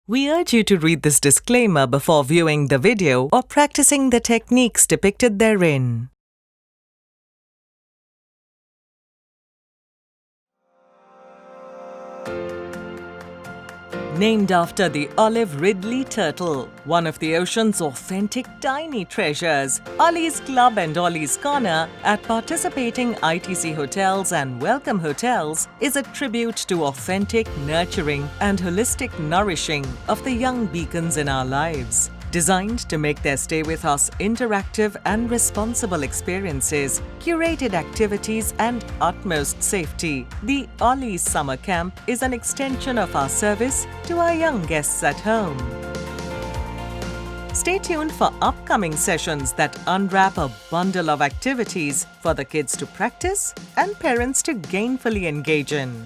We urge you to read this disclaimer before viewing the video or practicing the techniques depicted therein. Named after the olive Ridley turtle, one of the ocean's authentic tiny treasures, Ollie's Club and Ollie's Corner at participating ITC hotels and Welcome Hotels is a tribute to authentic, nurturing, and holistic nourishing of the young beacons in our lives. Designed to make their stay with us interactive and responsible experiences, curated activities, and utmost safety, the Ollie's Summer Camp is an extension of our service to our young guests at home. Stay tuned for upcoming sessions that unwrap a bundle of activities for the kids to practice and parents to gainfully engage in.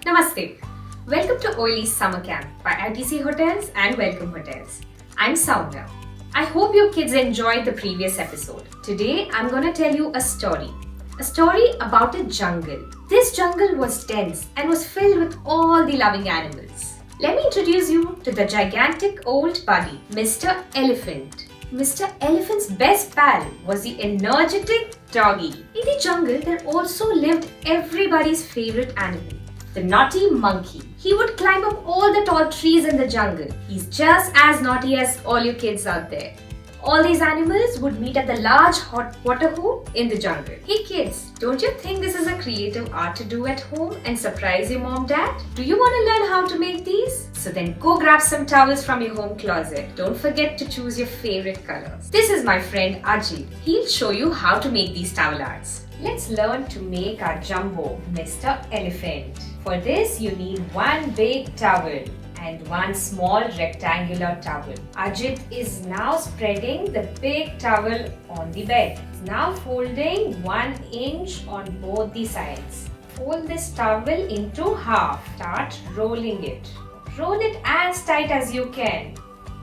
Namaste. Welcome to Ollie's Summer Camp by ITC Hotels and Welcome Hotels. I'm Soumya. I hope you kids enjoyed the previous episode. Today I'm going to tell you a story. A story about a jungle. This jungle was dense and was filled with all the loving animals. Let me introduce you to the gigantic old buddy, Mr. Elephant. Mr. Elephant's best pal was the energetic doggy. In the jungle there also lived everybody's favorite animal, the naughty monkey. He would climb up all the tall trees in the jungle. He's just as naughty as all you kids out there. All these animals would meet at the large hot water hole in the jungle. Hey kids, don't you think this is a creative art to do at home and surprise your mom, dad? Do you want to learn how to make these? So then go grab some towels from your home closet. Don't forget to choose your favorite colors. This is my friend Ajit. He'll show you how to make these towel arts. Let's learn to make our jumbo, Mr. Elephant. For this, you need one big towel and one small rectangular towel. Ajit is now spreading the big towel on the bed. He's now folding 1 inch on both the sides. Fold this towel into half. Start rolling it. Roll it as tight as you can.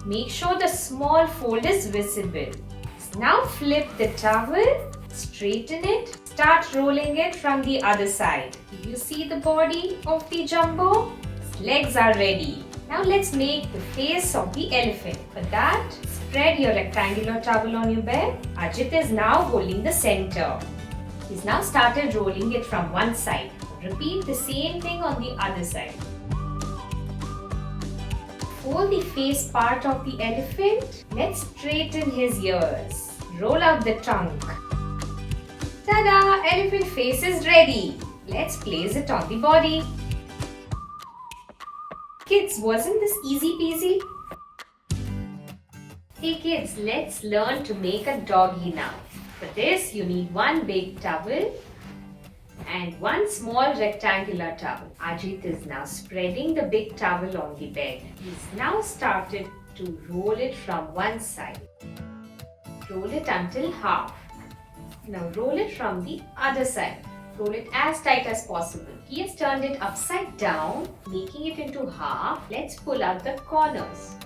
Make sure the small fold is visible. Now flip the towel, straighten it. Start rolling it from the other side. Do you see the body of the jumbo? His legs are ready. Now let's make the face of the elephant. For that, spread your rectangular towel on your bed. Ajit is now holding the center. He's now started rolling it from one side. Repeat the same thing on the other side. For the face part of the elephant, let's straighten his ears. Roll out the trunk. Ta-da! Elephant face is ready. Let's place it on the body. Kids, wasn't this easy peasy? Hey kids, let's learn to make a doggy now. For this, you need one big towel and one small rectangular towel. Ajit is now spreading the big towel on the bed. He's now started to roll it from one side. Roll it until half. Now roll it from the other side. Roll it as tight as possible. He has turned it upside down, making it into half. Let's pull out the corners.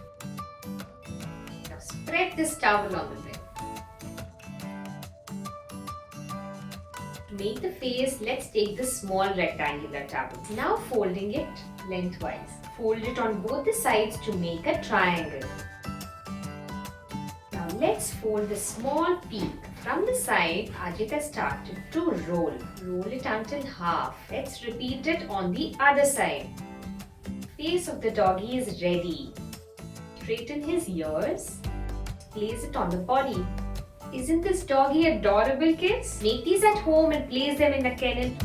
Now spread this towel on the bed. To make the face, let's take the small rectangular towel. Now folding it lengthwise. Fold it on both the sides to make a triangle. Now let's fold the small peak. From the side, Ajit has started to roll. Roll it until half. Let's repeat it on the other side. Face of the doggy is ready. Straighten his ears. Place it on the body. Isn't this doggy adorable, kids? Make these at home and place them in a kennel.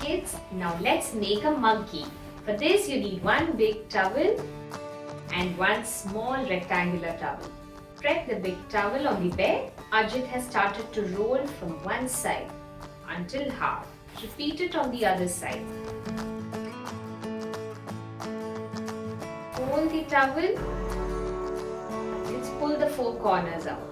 Kids, now let's make a monkey. For this, you need one big towel and one small rectangular towel. Spread the big towel on the bed. Ajit has started to roll from one side until half. Repeat it on the other side. Fold the towel. Let's pull the 4 corners out.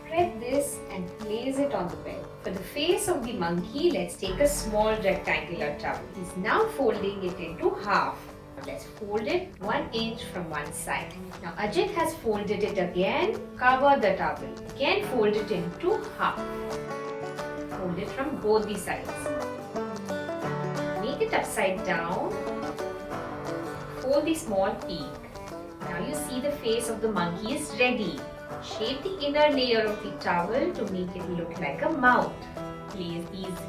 Spread this and place it on the bed. For the face of the monkey, let's take a small rectangular towel. He's now folding it into half. Let's fold it 1 inch from one side. Now Ajit has folded it again. Cover the towel. Again fold it into half. Fold it from both the sides. Make it upside down. Fold the small peak. Now you see the face of the monkey is ready. Shape the inner layer of the towel to make it look like a mouth. Place these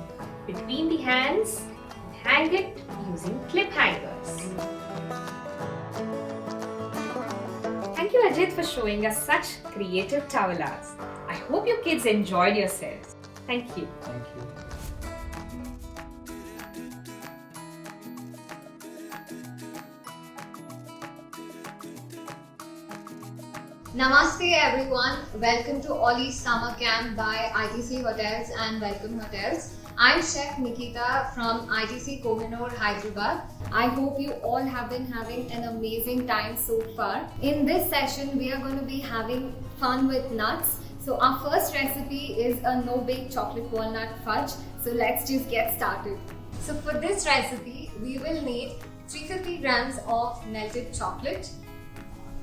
between the hands and hang it using clip hangers. Thank you Ajit for showing us such creative towel arts. I hope you kids enjoyed yourselves. Thank you. Thank you. Namaste everyone, welcome to Ollie's Summer Camp by ITC Hotels and Welcome Hotels. I'm Chef Nikita from ITC Kohinoor, Hyderabad. I hope you all have been having an amazing time so far. In this session, we are going to be having fun with nuts. So our first recipe is a no-bake chocolate walnut fudge. So let's just get started. So for this recipe, we will need 350 grams of melted chocolate,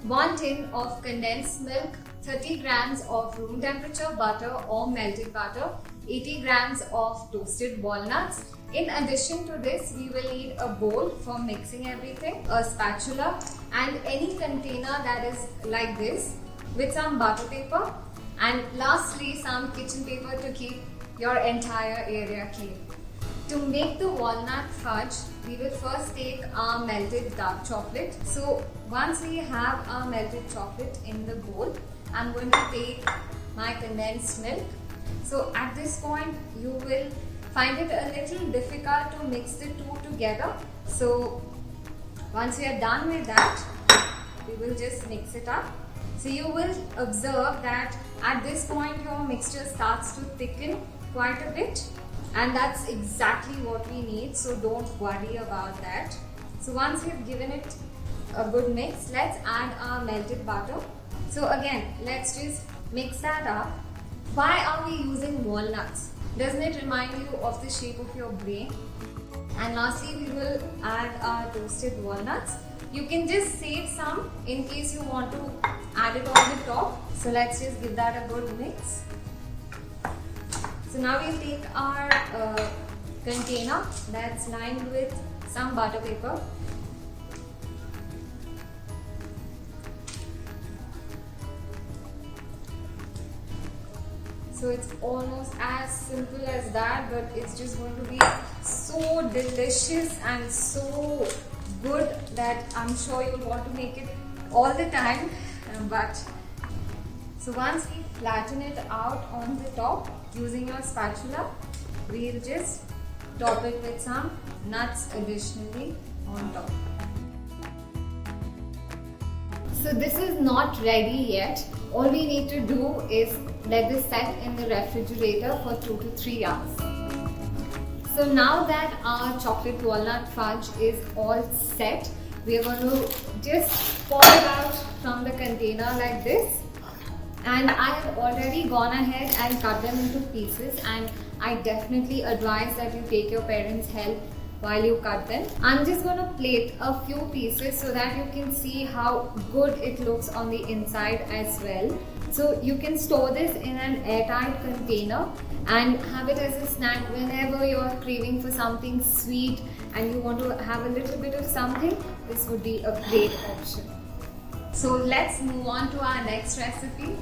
1 tin of condensed milk, 30 grams of room temperature butter or melted butter, 80 grams of toasted walnuts. In addition to this, we will need a bowl for mixing everything, a spatula, and any container that is like this with some butter paper, and lastly some kitchen paper to keep your entire area clean. To make the walnut fudge, we will first take our melted dark chocolate. So once we have our melted chocolate in the bowl, I'm going to take my condensed milk. So at this point, you will find it a little difficult to mix the two together. So once we are done with that, we will just mix it up. So you will observe that at this point your mixture starts to thicken quite a bit. And that's exactly what we need, so don't worry about that. So once we've given it a good mix, let's add our melted butter. So again, let's just mix that up. Why are we using walnuts? Doesn't it remind you of the shape of your brain? And lastly, we will add our toasted walnuts. You can just save some in case you want to add it on the top. So let's just give that a good mix. So now we'll take our container that's lined with some butter paper. So it's almost as simple as that, but it's just going to be so delicious and so good that I'm sure you'll want to make it all the time. So once we flatten it out on the top using your spatula, we'll just top it with some nuts additionally on top. So this is not ready yet. All we need to do is let this set in the refrigerator for 2 to 3 hours. So now that our chocolate walnut fudge is all set, we are going to just pour it out from the container like this. And I have already gone ahead and cut them into pieces, and I definitely advise that you take your parents' help while you cut them. I'm just going to plate a few pieces so that you can see how good it looks on the inside as well. So you can store this in an airtight container and have it as a snack whenever you're craving for something sweet and you want to have a little bit of something. This would be a great option. So let's move on to our next recipe.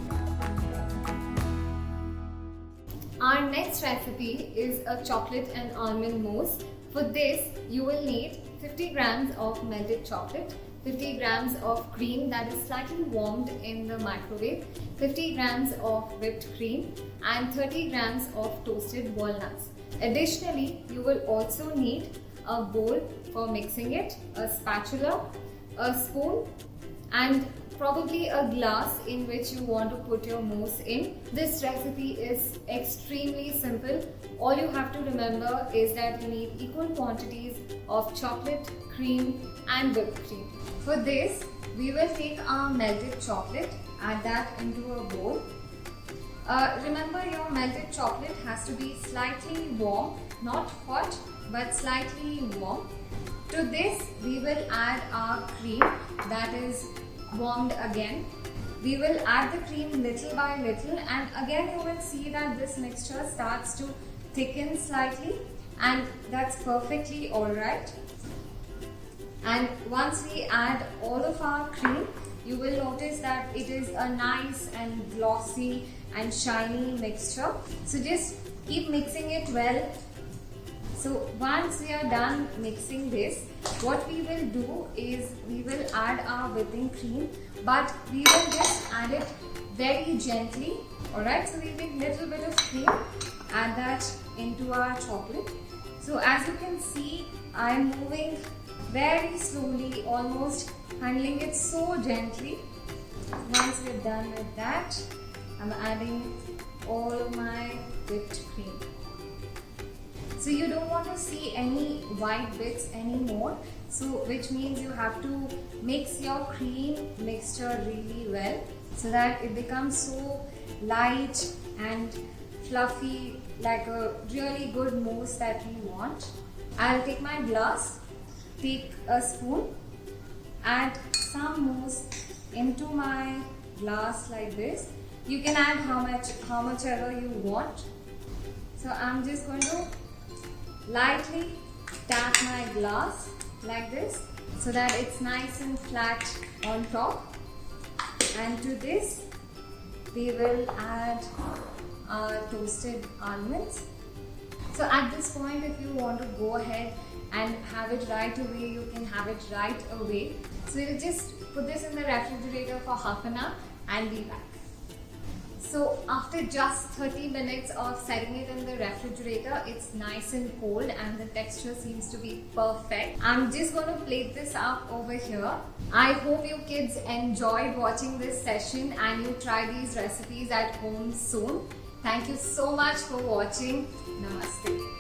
Our next recipe is a chocolate and almond mousse. For this, you will need 50 grams of melted chocolate, 50 grams of cream that is slightly warmed in the microwave, 50 grams of whipped cream, and 30 grams of toasted walnuts. Additionally, you will also need a bowl for mixing it, a spatula, a spoon, and probably a glass in which you want to put your mousse in. This recipe is extremely simple. All you have to remember is that you need equal quantities of chocolate, cream, and whipped cream. For this, we will take our melted chocolate, add that into a bowl. Remember, your melted chocolate has to be slightly warm, not hot, but slightly warm. To this we will add our cream that is warmed again. We will add the cream little by little, and again you will see that this mixture starts to thicken slightly, and that's perfectly alright. And once we add all of our cream, you will notice that it is a nice and glossy and shiny mixture. So just keep mixing it well. So once we are done mixing this, what we will do is we will add our whipping cream, but we will just add it very gently. Alright, so we take little bit of cream, add that into our chocolate. So as you can see, I am moving very slowly, almost handling it so gently. Once we're done with that, I'm adding all of my whipped cream. So you don't want to see any white bits anymore, so which means you have to mix your cream mixture really well so that it becomes so light and fluffy, like a really good mousse that we want. I'll take my glass, take a spoon, add some mousse into my glass like this. You can add how much ever you want. So I'm just going to lightly tap my glass like this so that it's nice and flat on top. And to this we will add our toasted almonds. So at this point, if you want to go ahead and have it right away, you can have it right away. So we'll just put this in the refrigerator for half an hour and be back. So after just 30 minutes of setting it in the refrigerator, it's nice and cold and the texture seems to be perfect. I'm just going to plate this up over here. I hope you kids enjoyed watching this session and you try these recipes at home soon. Thank you so much for watching. Namaste.